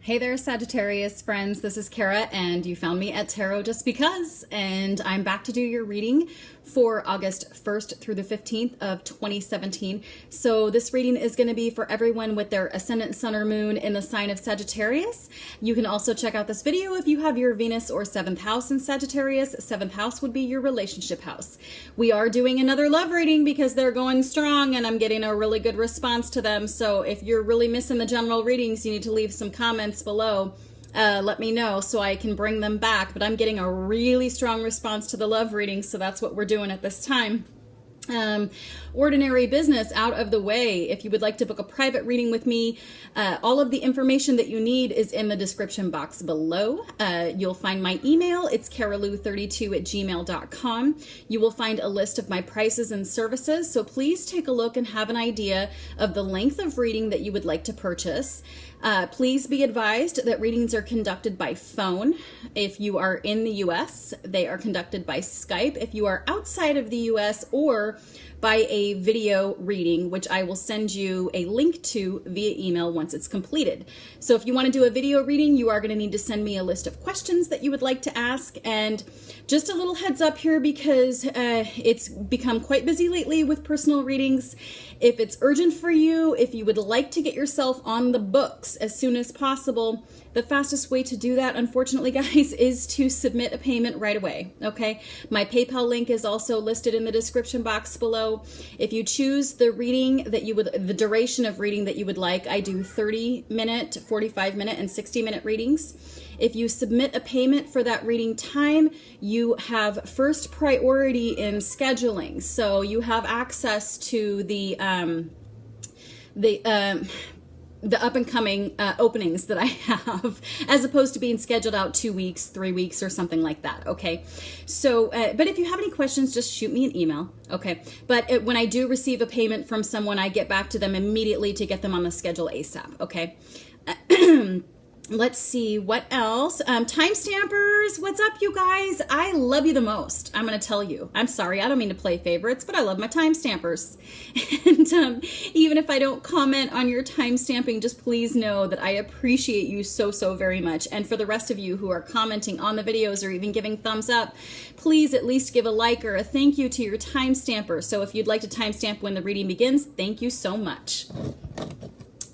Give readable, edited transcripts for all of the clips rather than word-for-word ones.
Hey there, Sagittarius friends. This is Kara, and you found me at Tarot Just Because, and I'm back to do your reading for August 1st through the 15th of 2017. So this reading is going to be for everyone with their ascendant, sun, or moon in the sign of Sagittarius. You can also check out this video if you have your Venus or 7th house in Sagittarius. 7th house would be your relationship house. We are doing another love reading because they're going strong, and I'm getting a really good response to them. So if you're really missing the general readings, you need to leave some comments below. Let me know so I can bring them back, but I'm getting a really strong response to the love reading, so that's what we're doing at this time. Ordinary business out of the way. If you would like to book a private reading with me, all of the information that you need is in the description box below. You'll find my email. It's caraloo32@gmail.com. You will find a list of my prices and services, so please take a look and have an idea of the length of reading that you would like to purchase. Please be advised that readings are conducted by phone. If you are in the US, they are conducted by Skype. If you are outside of the US, or by a video reading, which I will send you a link to via email once it's completed. So if you want to do a video reading, you are going to need to send me a list of questions that you would like to ask. And just a little heads up here, because it's become quite busy lately with personal readings. If it's urgent for you, if you would like to get yourself on the books as soon as possible, the fastest way to do that, unfortunately, guys, is to submit a payment right away, okay? My PayPal link is also listed in the description box below. If you choose the reading that you would, the duration of reading that you would like, I do 30-minute, 45-minute, and 60-minute readings. If you submit a payment for that reading time, you have first priority in scheduling. So you have access to the up and coming openings that I have, as opposed to being scheduled out 2 weeks, 3 weeks, or something like that. Okay. So, but if you have any questions, just shoot me an email. Okay. But when I do receive a payment from someone, I get back to them immediately to get them on the schedule ASAP. Okay. Let's see what else. Time stampers, what's up, you guys? I love you the most. I'm going to tell you. I'm sorry, I don't mean to play favorites, but I love my time stampers. And even if I don't comment on your time stamping, just please know that I appreciate you so, so very much. And for the rest of you who are commenting on the videos or even giving thumbs up, please at least give a like or a thank you to your time stamper. So if you'd like to time stamp when the reading begins, thank you so much.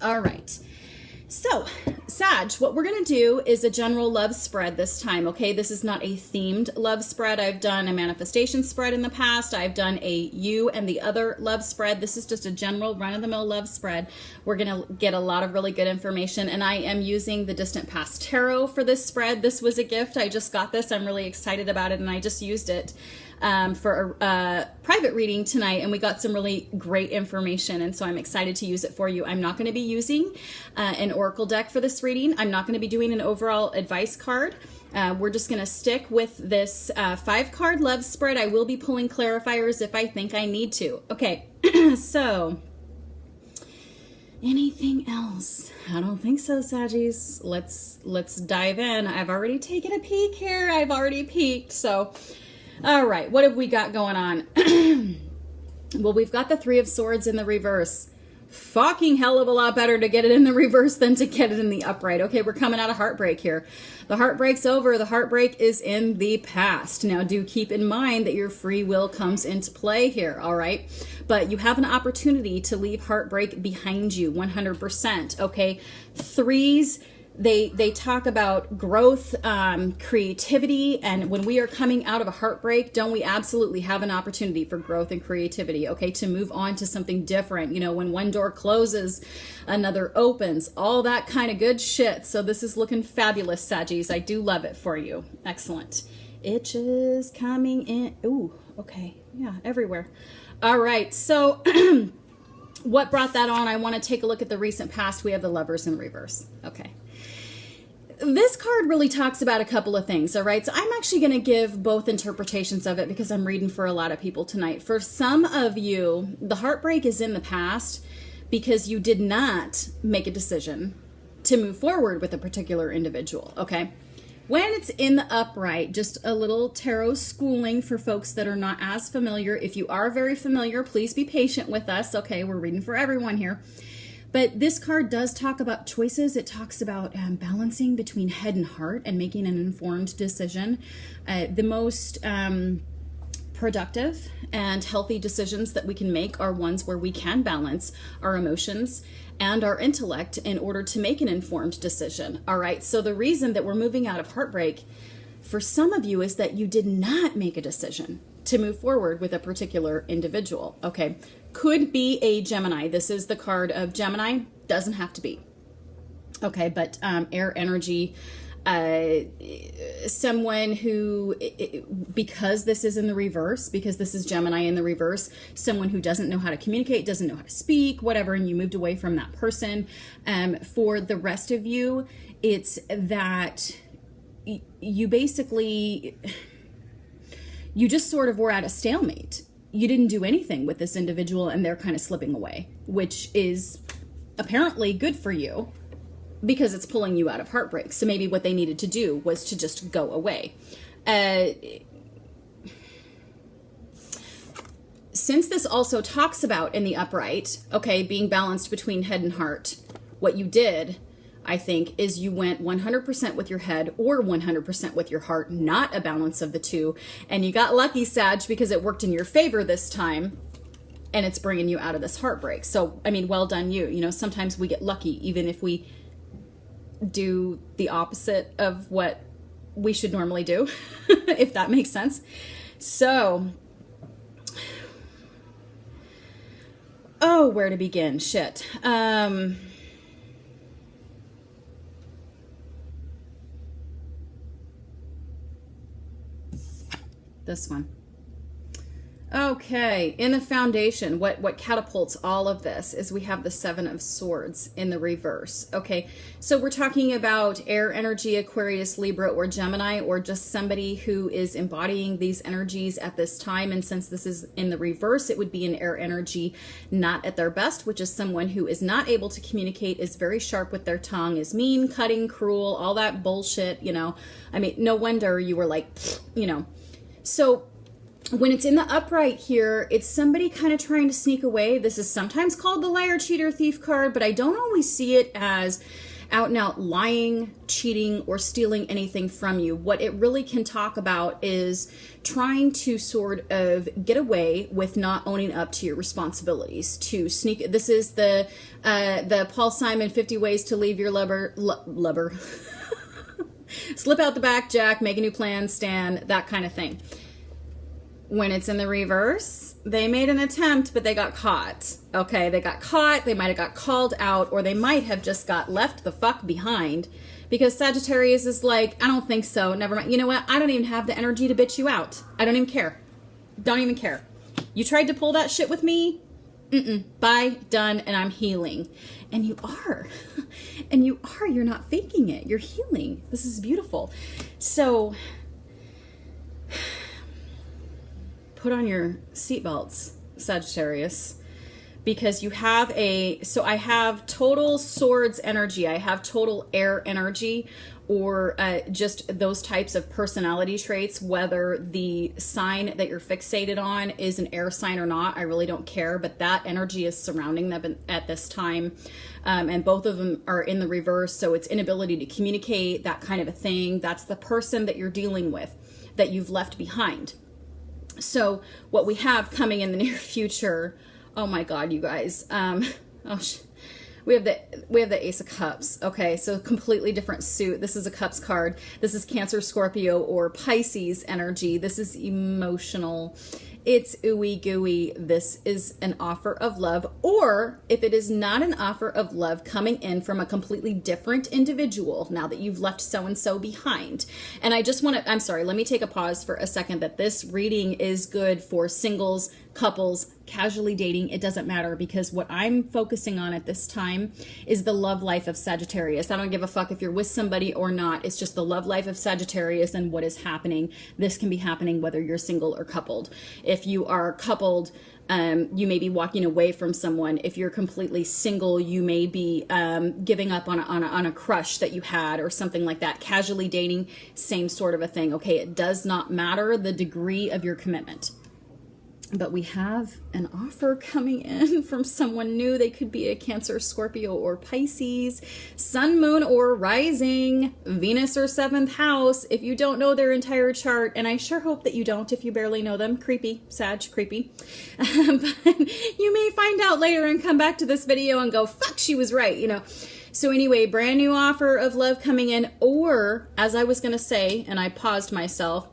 All right. So, Sag, what we're going to do is a general love spread this time, okay? This is not a themed love spread. I've done a manifestation spread in the past. I've done a you and the other love spread. This is just a general run-of-the-mill love spread. We're going to get a lot of really good information, and I am using the Distant Past Tarot for this spread. This was a gift. I just got this. I'm really excited about it, and I just used it for a private reading tonight, and we got some really great information, and so I'm excited to use it for you. I'm not going to be using an oracle deck for this reading. I'm not going to be doing an overall advice card. We're just going to stick with this 5-card love spread. I will be pulling clarifiers if I think I need to. Okay, so anything else? I don't think so, Saggies. Let's dive in. I've already taken a peek here. I've already peeked, so all right, what have we got going on? Well, we've got the 3 of Swords in the reverse. Fucking hell of a lot better to get it in the reverse than to get it in the upright. Okay, we're coming out of heartbreak here. The heartbreak's over. The heartbreak is in the past. Now, do keep in mind that your free will comes into play here, all right? But you have an opportunity to leave heartbreak behind you 100%, okay? 3s, they talk about growth, creativity, and when we are coming out of a heartbreak, don't we absolutely have an opportunity for growth and creativity, okay, to move on to something different. You know, when one door closes, another opens, all that kind of good shit. So this is looking fabulous, Saggies. I do love it for you. Excellent. Itches coming in. Ooh, okay. Yeah, everywhere. All right, so what brought that on? I want to take a look at the recent past. We have the Lovers in reverse. Okay. This card really talks about a couple of things, all right? So I'm actually going to give both interpretations of it because I'm reading for a lot of people tonight. For some of you, the heartbreak is in the past because you did not make a decision to move forward with a particular individual, okay? When it's in the upright, just a little tarot schooling for folks that are not as familiar. If you are very familiar, please be patient with us, okay? We're reading for everyone here. But this card does talk about choices. It talks about balancing between head and heart and making an informed decision. The most productive and healthy decisions that we can make are ones where we can balance our emotions and our intellect in order to make an informed decision. All right. So the reason that we're moving out of heartbreak for some of you is that you did not make a decision to move forward with a particular individual. Okay. Could be a Gemini. This is the card of Gemini. Doesn't have to be. Okay. But air energy, someone who, because this is in the reverse, because this is Gemini in the reverse, someone who doesn't know how to communicate, doesn't know how to speak, whatever, and you moved away from that person. For the rest of you, it's that you basically, you just sort of were at a stalemate. You didn't do anything with this individual and they're kind of slipping away, which is apparently good for you because it's pulling you out of heartbreak. So maybe what they needed to do was to just go away. Since this also talks about in the upright, okay, being balanced between head and heart, what you did, I think, is you went 100% with your head or 100% with your heart, not a balance of the two. And you got lucky, Sag, because it worked in your favor this time and it's bringing you out of this heartbreak. So, I mean, well done you. You know, sometimes we get lucky even if we do the opposite of what we should normally do, if that makes sense. So, oh, where to begin? Shit. This one. Okay, in the foundation, what catapults all of this is we have the Seven of Swords in the reverse. Okay, so we're talking about air energy, Aquarius, Libra, or Gemini, or just somebody who is embodying these energies at this time. And since this is in the reverse, it would be an air energy not at their best, which is someone who is not able to communicate, is very sharp with their tongue, is mean, cutting, cruel, all that bullshit, you know. I mean, no wonder you were like, you know. So when it's in the upright here, it's somebody kind of trying to sneak away. This is sometimes called the liar, cheater, thief card, but I don't always see it as out and out lying, cheating, or stealing anything from you. What it really can talk about is trying to sort of get away with not owning up to your responsibilities, to sneak. This is the Paul Simon 50 ways to leave your lover. Slip out the back, Jack, make a new plan, Stan, that kind of thing. When it's in the reverse, they made an attempt, but they got caught. Okay, they got caught, they might have got called out, or they might have just got left the fuck behind because Sagittarius is like, I don't think so, never mind. You know what? I don't even have the energy to bitch you out. I don't even care. Don't even care. You tried to pull that shit with me? Bye, done, and I'm healing. And you are. And you are. You're not faking it. You're healing. This is beautiful. So put on your seatbelts, Sagittarius, because you have so I have total swords energy. I have total air energy, or just those types of personality traits, whether the sign that you're fixated on is an air sign or not, I really don't care, but that energy is surrounding them at this time. And both of them are in the reverse, so it's inability to communicate, that kind of a thing. That's the person that you're dealing with, that you've left behind. So what we have coming in the near future, oh my God, you guys, we have the Ace of Cups. Okay, so completely different suit. This is a Cups card. This is Cancer, Scorpio, or Pisces energy. This is emotional. It's ooey gooey. This is an offer of love, or if it is not an offer of love coming in from a completely different individual now that you've left so-and-so behind. And I just want to, I'm sorry, let me take a pause for a second, that this reading is good for singles, couples, casually dating. It doesn't matter, because what I'm focusing on at this time is the love life of Sagittarius. I don't give a fuck if you're with somebody or not. It's just the love life of Sagittarius and what is happening. This can be happening whether you're single or coupled. If you are coupled, you may be walking away from someone. If you're completely single, you may be giving up on a crush that you had or something like that. Casually dating, same sort of a thing. Okay, it does not matter the degree of your commitment. But we have an offer coming in from someone new. They could be a Cancer, Scorpio, or Pisces, Sun, Moon, or Rising, Venus, or 7th house. If you don't know their entire chart, and I sure hope that you don't if you barely know them, creepy, Sag, creepy. But you may find out later and come back to this video and go, fuck, she was right, you know. So anyway, brand new offer of love coming in, or, as I was going to say, and I paused myself,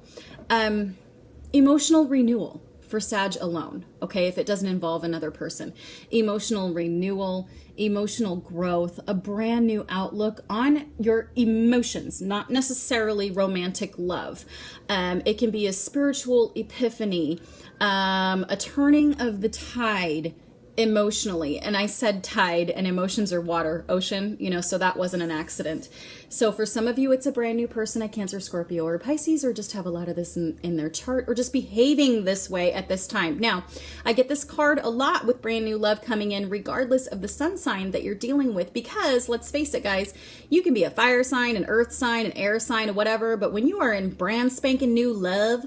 emotional renewal. For Sag alone, okay, if it doesn't involve another person. Emotional renewal, emotional growth, a brand new outlook on your emotions, not necessarily romantic love. It can be a spiritual epiphany, a turning of the tide emotionally. And I said tide, and emotions are water, ocean, you know, so that wasn't an accident. So for some of you, it's a brand new person, a Cancer, Scorpio, or Pisces, or just have a lot of this in their chart, or just behaving this way at this time. Now, I get this card a lot with brand new love coming in, regardless of the sun sign that you're dealing with, because let's face it, guys, you can be a fire sign, an earth sign, an air sign, or whatever, but when you are in brand spanking new love,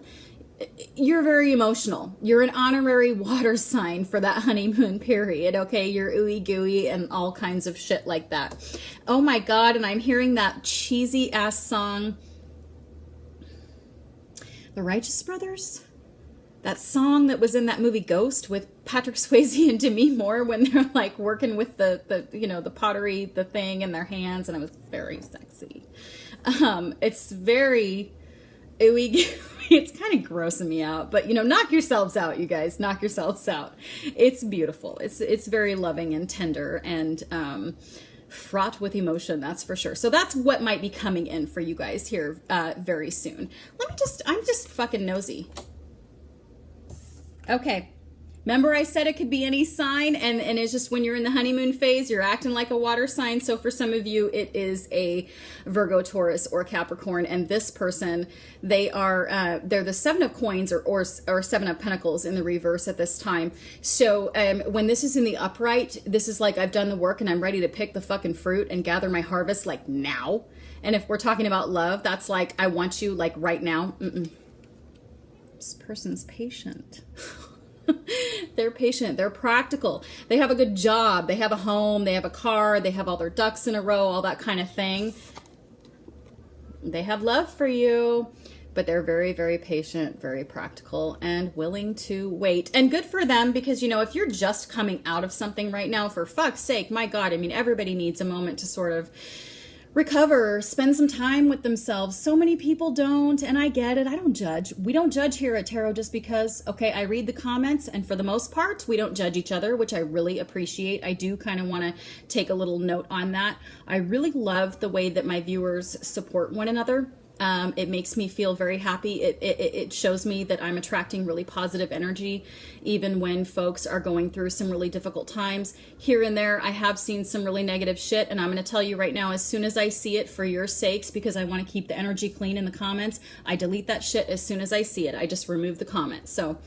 you're very emotional. You're an honorary water sign for that honeymoon period, okay? You're ooey gooey and all kinds of shit like that. Oh my God, and I'm hearing that cheesy ass song, The Righteous Brothers? That song that was in that movie Ghost with Patrick Swayze and Demi Moore when they're like working with the you know, the pottery, the thing in their hands, and it was very sexy. It's very ooey gooey. It's kind of grossing me out, but you know, knock yourselves out, you guys, knock yourselves out. It's beautiful. It's very loving and tender and fraught with emotion, that's for sure. So that's what might be coming in for you guys here very soon. I'm just fucking nosy. Okay. Remember I said it could be any sign, and it's just when you're in the honeymoon phase, you're acting like a water sign. So for some of you, it is a Virgo, Taurus, or Capricorn, and this person, they're the Seven of Coins or Seven of Pentacles in the reverse at this time. So when this is in the upright, this is like I've done the work and I'm ready to pick the fucking fruit and gather my harvest like now. And if we're talking about love, that's like I want you like right now. This person's patient. They're patient. They're practical. They have a good job. They have a home. They have a car. They have all their ducks in a row, all that kind of thing. They have love for you, but they're very, very patient, very practical, and willing to wait. And good for them, because, you know, if you're just coming out of something right now, for fuck's sake, my God, I mean, everybody needs a moment to sort of recover, spend some time with themselves. So many people don't, and I get it. I don't judge. We don't judge here at Tarot just because, okay, I read the comments, and for the most part, we don't judge each other, which I really appreciate. I do kind of want to take a little note on that. I really love the way that my viewers support one another. It makes me feel very happy. It shows me that I'm attracting really positive energy, even when folks are going through some really difficult times. Here and there, I have seen some really negative shit, and I'm going to tell you right now, as soon as I see it, for your sakes, because I want to keep the energy clean in the comments, I delete that shit as soon as I see it. I just remove the comments. So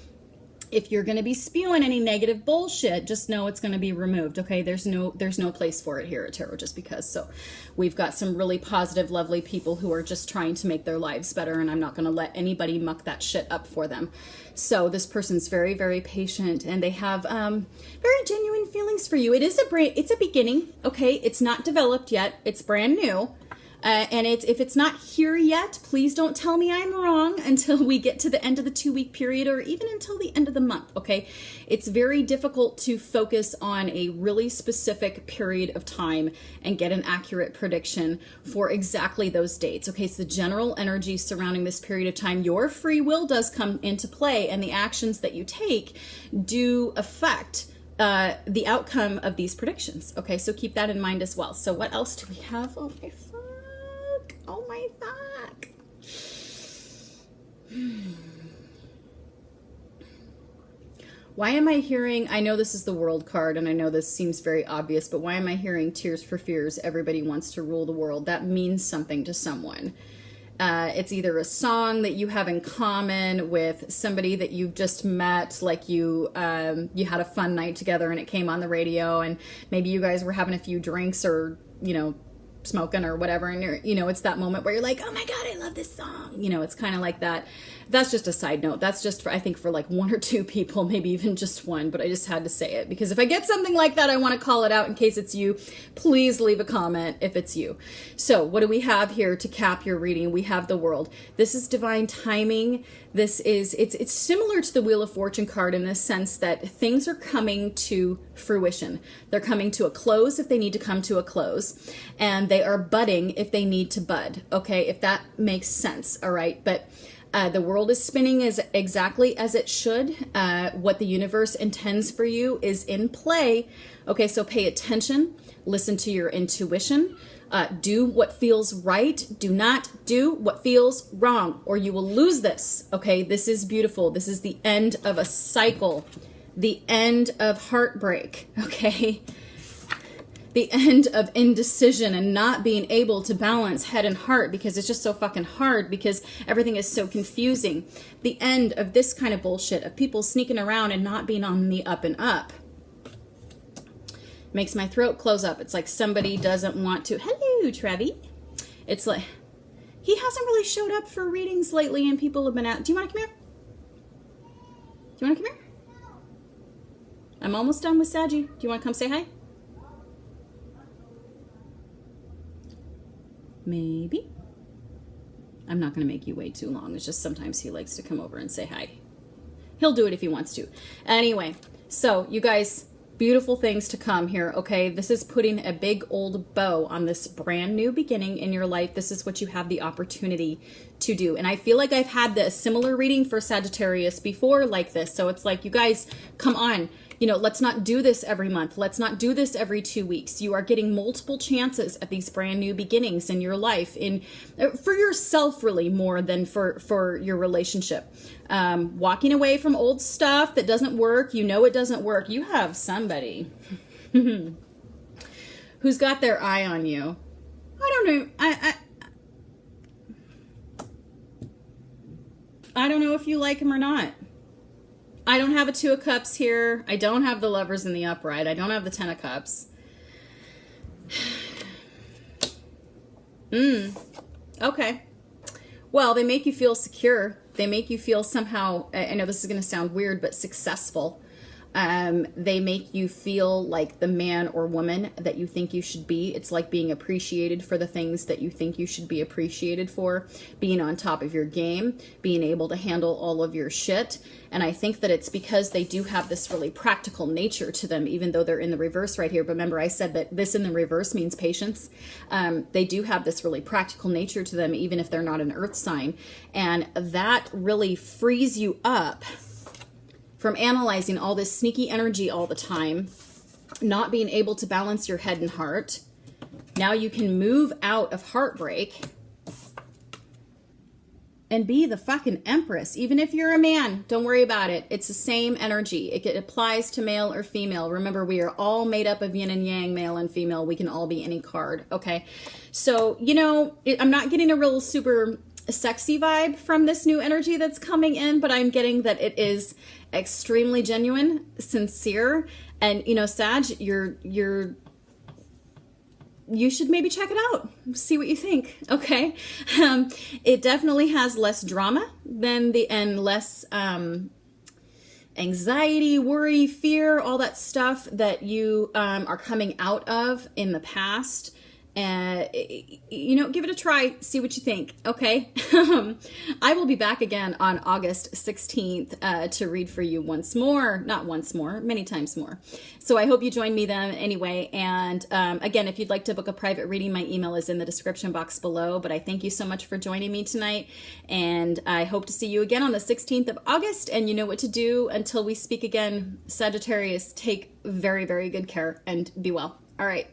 if you're going to be spewing any negative bullshit, just know it's going to be removed, okay? There's no place for it here at Tarot just because. So we've got some really positive, lovely people who are just trying to make their lives better, and I'm not going to let anybody muck that shit up for them. So this person's very, very patient, and they have very genuine feelings for you. It's a beginning, okay? It's not developed yet. It's brand new. And if it's not here yet, please don't tell me I'm wrong until we get to the end of the 2-week period, or even until the end of the month, okay? It's very difficult to focus on a really specific period of time and get an accurate prediction for exactly those dates, okay? So the general energy surrounding this period of time, your free will does come into play, and the actions that you take do affect the outcome of these predictions, okay? So keep that in mind as well. So what else do we have? Oh my fuck. Oh my fuck. Why am I hearing, I know this is the world card, and I know this seems very obvious, but why am I hearing Tears for Fears, everybody wants to rule the world? That means something to someone. It's either a song that you have in common with somebody that you've just met, like you had a fun night together and it came on the radio, and maybe you guys were having a few drinks, or, you know, smoking or whatever, and you're, you know, it's that moment where you're like, oh my God, I love this song. You know, it's kind of like that. That's just a side note. That's just for, I think, for like 1 or 2 people, maybe even just one, but I just had to say it because if I get something like that, I want to call it out in case it's you. Please leave a comment if it's you. So what do we have here to cap your reading? We have the World. This is divine timing. This is, it's similar to the Wheel of Fortune card in the sense that things are coming to fruition. They're coming to a close if they need to come to a close, and they are budding if they need to bud. Okay, if that makes sense. All right, but the world is spinning as exactly as it should. What the universe intends for you is in play. Okay, so pay attention. Listen to your intuition. Do what feels right. Do not do what feels wrong, or you will lose this. Okay, this is beautiful. This is the end of a cycle, the end of heartbreak. Okay, the end of indecision and not being able to balance head and heart because it's just so fucking hard because everything is so confusing. The end of this kind of bullshit of people sneaking around and not being on the up and up. Makes my throat close up. It's like somebody doesn't want to. Hello, Trevi. It's like he hasn't really showed up for readings lately and people have been out. Do you want to come here? Do you want to come here? I'm almost done with Saggy. Do you want to come say hi? Maybe. I'm not going to make you wait too long. It's just sometimes he likes to come over and say hi. He'll do it if he wants to. Anyway, so you guys, beautiful things to come here, okay? This is putting a big old bow on this brand new beginning in your life. This is what you have the opportunity to do. And I feel like I've had a similar reading for Sagittarius before like this. So it's like, you guys, come on. You know, let's not do this every month. Let's not do this every 2 weeks. You are getting multiple chances at these brand new beginnings in your life, for yourself really more than for your relationship. Walking away from old stuff that doesn't work. You know it doesn't work. You have somebody who's got their eye on you. I don't know. I don't know if you like him or not. I don't have a 2 of Cups here. I don't have the Lovers in the upright. I don't have the 10 of Cups. Okay. Well, they make you feel secure. They make you feel somehow, I know this is going to sound weird, but successful. They make you feel like the man or woman that you think you should be. It's like being appreciated for the things that you think you should be appreciated for, being on top of your game, being able to handle all of your shit. And I think that it's because they do have this really practical nature to them, even though they're in the reverse right here. But remember, I said that this in the reverse means patience. They do have this really practical nature to them, even if they're not an earth sign. And that really frees you up from analyzing all this sneaky energy all the time, not being able to balance your head and heart. Now you can move out of heartbreak and be the fucking empress. Even if you're a man, don't worry about it. It's the same energy. It applies to male or female. Remember, we are all made up of yin and yang, male and female. We can all be any card, okay? So, you know, I'm not getting a real super sexy vibe from this new energy that's coming in, but I'm getting that it is extremely genuine, sincere, and you know, Sag, you should maybe check it out, see what you think. Okay, it definitely has less drama than and less anxiety, worry, fear, all that stuff that you are coming out of in the past. You know, give it a try, see what you think, okay? I will be back again on August 16th to read for you once more, not once more, many times more. So I hope you join me then anyway. And again, if you'd like to book a private reading, my email is in the description box below. But I thank you so much for joining me tonight. And I hope to see you again on the 16th of August. And you know what to do until we speak again. Sagittarius, take very, very good care and be well. All right.